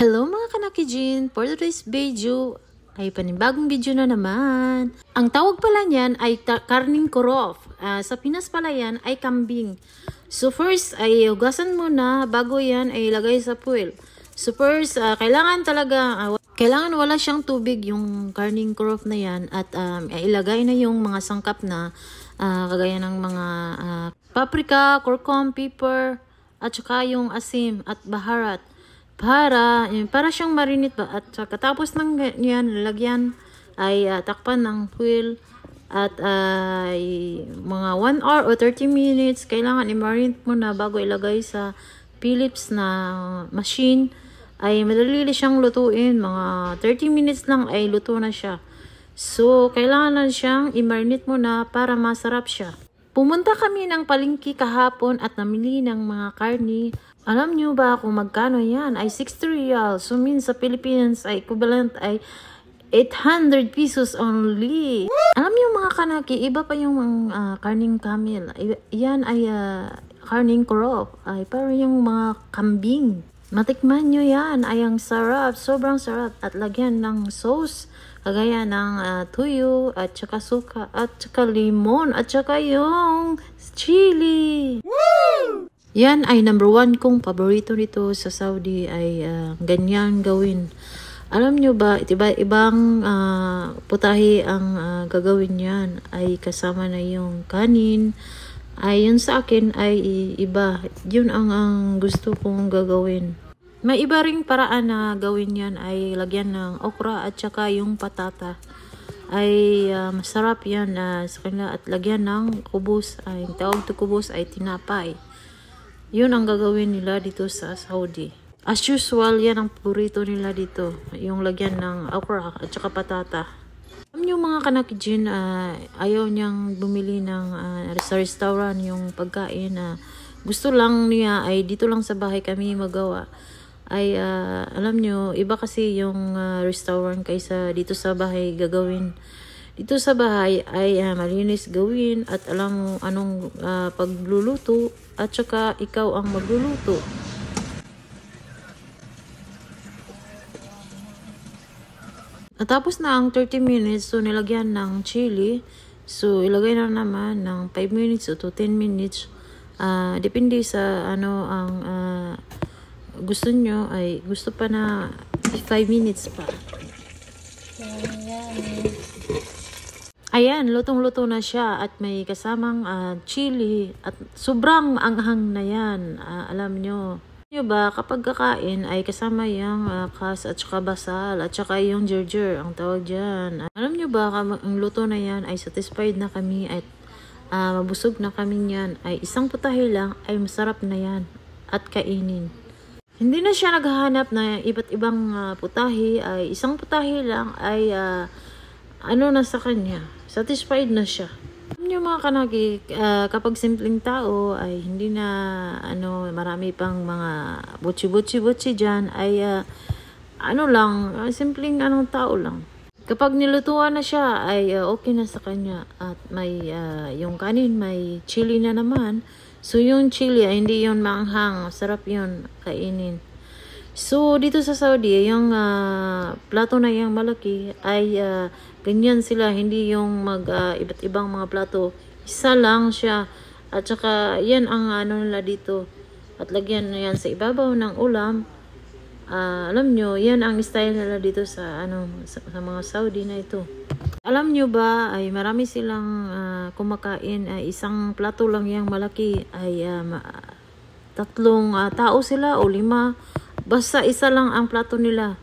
Hello mga kanakijin! For today's video ay panibagong video na naman. Ang tawag pala niyan ay karning korof. Sa Pinas pala yan ay kambing. So first ay hugasan mo na bago yan ay ilagay sa puwel. So first kailangan wala siyang tubig yung karning korof na yan at ilagay na yung mga sangkap na kagaya ng mga paprika, curcum, pepper at saka yung asim at baharat. Para siyang marinate ba at katapos ng yan lalagyan ay takpan ng fuel at mga 1 hour o 30 minutes kailangan i-marinate mo na bago ilagay sa Philips na machine. Ay madali siyang lutuin, mga 30 minutes lang ay luto na siya. So kailangan lang siyang i-marinate mo na para masarap siya. Pumunta kami ng palengke kahapon at namili ng mga karni. Alam nyo ba kung magkano yan? Ay 60 real. So means sa Philippines ay equivalent ay 800 pesos only. Alam nyo mga kanaki, iba pa yung karning camel. Yan ay karning korof. Ay parang yung mga kambing. Matikman nyo yan. Ay ang sarap. Sobrang sarap. At lagyan ng sauce. Kagaya ng tuyo at saka suka at saka limon at saka yung chili. Woo! Yan ay number 1 kong paborito nito sa Saudi ay ganyan gawin. Alam nyo ba, ibang putahe ang gagawin yan ay kasama na yung kanin. Ay yun sa akin ay iba. Yun ang gusto kong gagawin. May iba ring paraan na gawin yan ay lagyan ng okra at saka yung patata. Ay masarap yan sa kanila at lagyan ng kubos. Ay tawag to kubos ay tinapay. Yun ang gagawin nila dito sa Saudi. As usual, yan ang paborito nila dito. Yung lagyan ng okra at saka patata. Alam nyo mga kanakijin, ayaw niyang bumili ng sa restaurant yung pagkain. Gusto lang niya ay dito lang sa bahay kami magawa. Ay alam nyo, iba kasi yung restaurant kaysa dito sa bahay gagawin. Dito sa bahay ay malinis gawin at alam mo anong pagluluto at saka ikaw ang magluluto. At tapos na ang 30 minutes, so nilagyan ng chili. So ilagay na naman ng 5 minutes o to 10 minutes. Depende sa ano ang gusto nyo ay gusto pa na 5 minutes pa. Ayan, lutong-luto na siya at may kasamang chili at sobrang anghang na yan. Alam nyo ba, kapag kakain ay kasama yung kas at saka basal at saka yung ginger, ang tawag dyan. Alam nyo ba, ang luto na yan ay satisfied na kami at mabusog na kami yan. Ay isang putahe lang ay masarap na yan at kainin. Hindi na siya naghahanap na iba't ibang putahe, ay isang putahe lang ay na sa kanya. Satisfied na siya. Alam niyo mga kanaki, kapag simpleng tao ay hindi na marami pang mga butsi dyan ay simpleng tao lang. Kapag nilutuan na siya ay okay na sa kanya at may yung kanin may chili na naman. So yung chili ay hindi yun maanghang, sarap yun kainin. So dito sa Saudi yung plato na yung malaki ay ganyan sila, hindi yung iba't ibang mga plato, isa lang siya at saka yan ang nila dito at lagyan na yan sa ibabaw ng ulam. Alam nyo, yan ang style nila dito sa mga Saudi na ito. Alam nyo ba ay marami silang kumakain ay isang plato lang yung malaki ay 3 tao sila o 5, basta isa lang ang plato nila.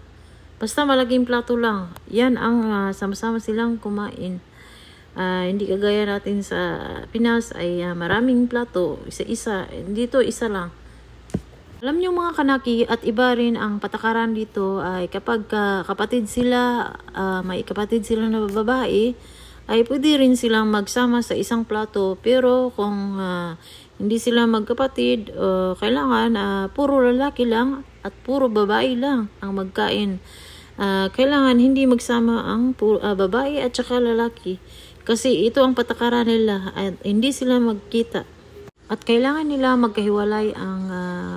Basta malaking plato lang. Yan ang sama-sama silang kumain. Hindi kagaya natin sa Pinas ay maraming plato. Isa-isa. Dito isa lang. Alam niyo mga kanaki at iba rin ang patakaran dito ay kapag kapatid sila, may kapatid sila na babae, ay pwede rin silang magsama sa isang plato. Pero kung hindi sila magkapatid, kailangan puro lalaki lang at puro babae lang ang magkain. Kailangan hindi magsama ang babae at saka lalaki kasi ito ang patakaran nila at hindi sila magkita. At kailangan nila magkahiwalay ang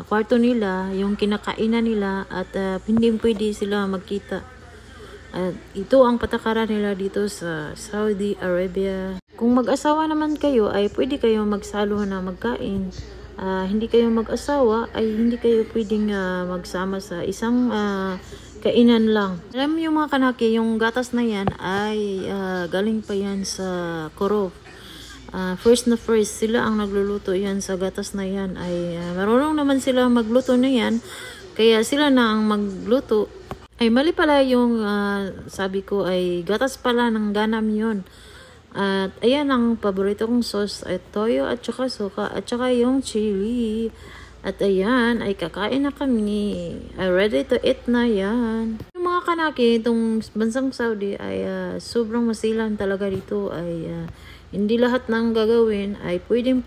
kwarto nila, yung kinakainan nila, at hindi pwede sila magkita. At ito ang patakaran nila dito sa Saudi Arabia. Kung mag-asawa naman kayo ay pwede kayo magsalo na magkain. Hindi kayo mag-asawa ay hindi kayo pwedeng magsama sa isang kainan lang. Alam mo yung mga kanaki, yung gatas na yan ay galing pa yan sa Korov. First sila ang nagluluto yan sa gatas na yan. Ay marunong naman sila magluto na yan, kaya sila na ang magluto. Ay mali pala yung sabi ko ay gatas pala ng ganam yun. At ayan ang paborito kong sauce ay toyo at saka suka at saka yung chili. At ayan ay kakain na kami. Ay ready to eat na yan. Yung mga kanaki, itong bansang Saudi ay sobrang masilan talaga dito. Ay hindi lahat ng gagawin ay pwede.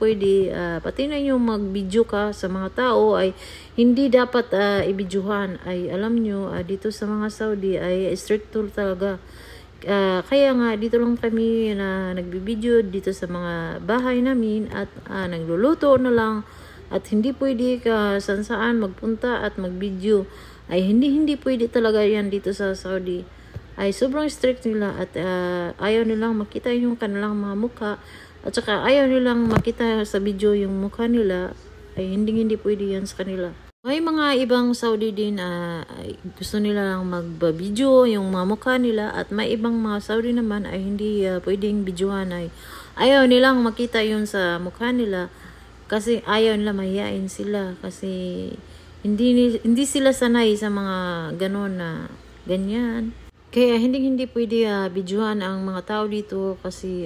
Pati na yung mag-video ka sa mga tao ay hindi dapat i-videohan. Ay alam nyo, dito sa mga Saudi ay strict rule talaga. Kaya nga dito lang kami na nagbibideo dito sa mga bahay namin at nagluluto na lang at hindi pwede ka saan magpunta at magbideo. Ay hindi pwede talaga yan dito sa Saudi. Ay sobrang strict nila at ayaw nilang makita yung kanilang mga mukha at saka ayaw nilang makita sa video yung mukha nila. Ay hindi pwede yan sa kanila. May mga ibang Saudi din gusto nila lang mag-video yung mga mukha nila at may ibang mga Saudi naman ay hindi pwedeng videohan. Ay ayaw nilang makita yun sa mukha nila kasi ayaw nila, mahihain sila kasi hindi sila sanay sa mga ganon na ganyan. Kaya hindi pwede videohan ang mga tao dito kasi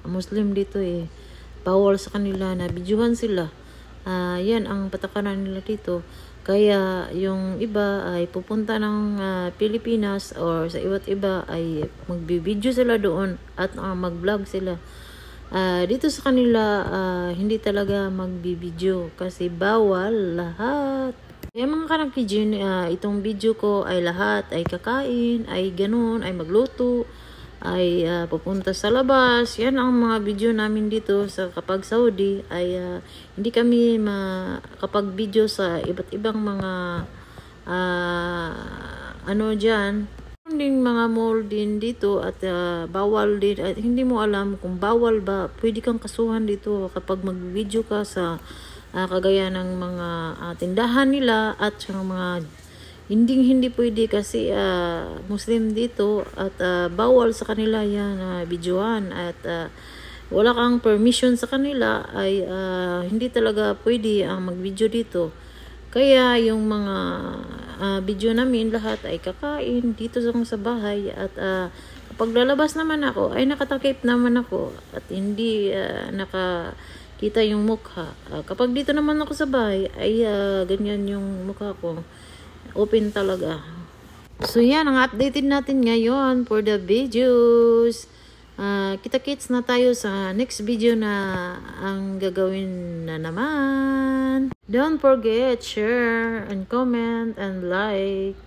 Muslim dito bawal sa kanila na videohan sila. Yan ang patakaran nila dito. Kaya yung iba ay pupunta ng Pilipinas or sa iba't iba ay magbibideo sila doon at mag-vlog sila. Dito sa kanila hindi talaga magbibideo kasi bawal lahat. Kaya mga kanakijin, itong video ko ay lahat ay kakain, ay ganun, ay magluto, ay pupunta sa labas. Yan ang mga video namin dito sa kapag Saudi ay hindi kami makapag video sa iba't ibang mga dyan. Ding mga mall din dito at bawal din at hindi mo alam kung bawal ba, pwede kang kasuhan dito kapag mag-video ka sa kagaya ng mga tindahan nila at yung mga hindi pwede kasi Muslim dito at bawal sa kanila yan videohan at wala kang permission sa kanila ay hindi talaga pwede ang mag-video dito. Kaya yung mga video namin lahat ay kakain dito sa bahay at kapag lalabas naman ako ay nakatakip naman ako at hindi nakakita yung mukha. Kapag dito naman ako sa bahay ay ganyan yung mukha ko. Open talaga. So yan ang updated natin ngayon for the videos. Kita-kits na tayo sa next video na ang gagawin na naman. Don't forget, share and comment and like.